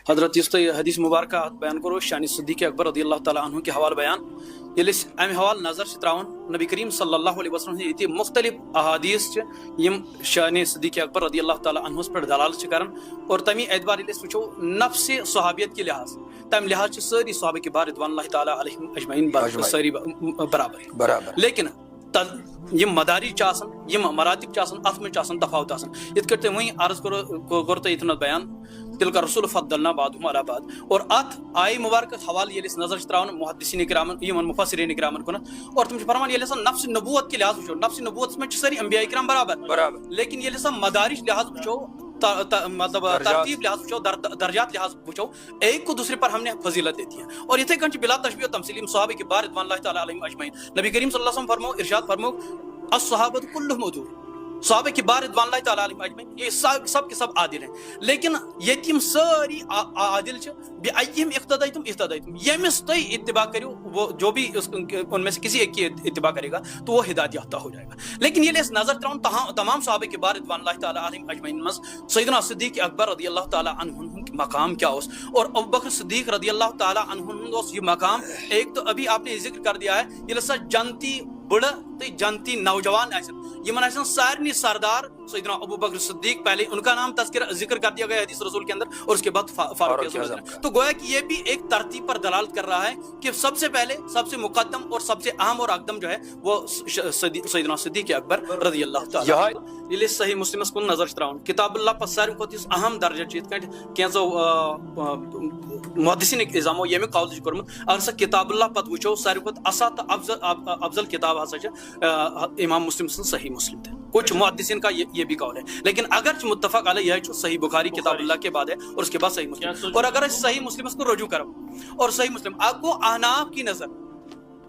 حضرت یس تہ حدیث مبارکہ بیان کرو شان صدیق اکبر رضی اللہ تعالیٰ عنہ کے حوالہ بیان یل ام حوالہ نظر تراون نبی کریم صلی اللہ علیہ وسلم یہ مختلف احادیث یم شان صدیق اکبر رضی اللہ تعالیٰ عنہ پر دلالت کران اور تمی اعتبار یل وچو نفس صحابیت کے لحاظ تم لحاظ ساری صحابہ کے بار رضوان اللہ تعالیٰ علیہم اجمعین ساری برابر لیکن یم مدارج یم مراتب ات من تفاوت یت کٹ وہیں عرض کور تو اتنا بیان تلک رسول فضلنا بعضهم علی بعض اور ات آئی مبارک حوالہ یل نظر تراون محدثین کرام یمن مفسرین کرام کن اور تم فرمان یل نفس نبوت کے لحاظ وچو نفس نبوت میں ساری انبیاء کرام برابر لیکن یل مدارج لحاظ وچو مطلب ترتیب لحاظ وچو درجات لحاظ وچو ایک کو دوسرے پر ہم نے فضیلت دیتی ہے اور اتھے کن بلا تشبیہ و تمثیل صحابہ کے بار رضوان اللہ تعالیٰ علیہم اجمعین نبی کریم صلی اللہ علیہ وسلم فرمو ارشاد فرمو الصحابۃ کلہم عدول صحابہ کی بار رضوان اللہ تعالیٰ علیہم اجمعین یہ سب کے سب عادل ہیں لیکن یتیم ساری عادل چھ بأیہم اقتدیتم اہتدیتم یمس تُہۍ اتباع کریو وہ جو بھی ان میں سے کسی ایک کی اتباع کرے گا تو وہ ہدایت یافتہ ہو جائے گا لیکن یہ نظر تراؤن تمام صحابہ کے بار رضوان اللہ تعالیٰ علیہم اجمعین مز سیدنا صدیق اکبر رضی اللہ تعالیٰ عنہ مقام کیا اس اور ابوبکر صدیق رضی اللہ تعالیٰ عنہ یہ مقام ایک تو ابھی آپ نے ذکر کر دیا ہے یہ جنتی بڑ تو جنتی نوجوان یمن سارنی سردار سیدنا ابوبکر صدیق پہلے ان کا نام ذکر کر دیا گیا حدیث رسول کے اندر اور اس کے بعد فاروق اعظم تو گویا کہ یہ بھی ایک ترتیب پر دلالت کر رہا ہے کہ سب سے پہلے سب سے مقدم اور سب سے اہم اور اقدم جو ہے وہ سیدنا صدیق اکبر رضی اللہ تعالی یہ صحیح مسلم کو نظر تراؤن کتاب اللہ پر ساروی کھوتہ اہم درجہ چیت کینچو محدثین نظامو یمی قول کورمت اگر سا کتاب اللہ پتہ وچو ساروی کھوتہ اصح تو افضل کتاب ہسا امام مسلم سن صحیح مسلم تھے کچھ محدثین کا یہ بھی قول ہے لیکن اگر متفق علیہ یہ صحیح بخاری کتاب اللہ کے بعد ہے اور اس کے بعد صحیح مسلم اور اگر صحیح مسلم کو رجوع کرو اور صحیح مسلم آپ کو احناف کی نظر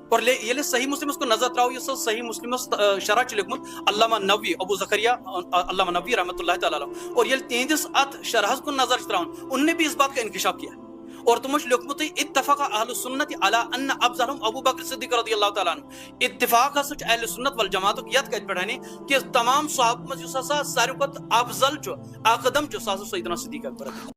اور یہ صحیح مسلم کو نظر تراؤ یہ صحیح مسلم شرح لکھمت علامہ نووی ابو زکریا علامہ نووی رحمۃ اللہ تعالیٰ اور یہ تہندس ات شرح کو نظر تراؤن ان نے بھی اس بات کا انکشاف کیا اور تمش لکھمت اتفق اہل سنت علی ان افضلهم ابو بکر صدیق رضی اللہ تعالیٰ عنہ اتفاق سچ اہل سنت والجماعت یت کت پڑھانی کہ تمام صحابہ مز ساروی کھوتہ افضل اقدم سیدنا صدیق اکبر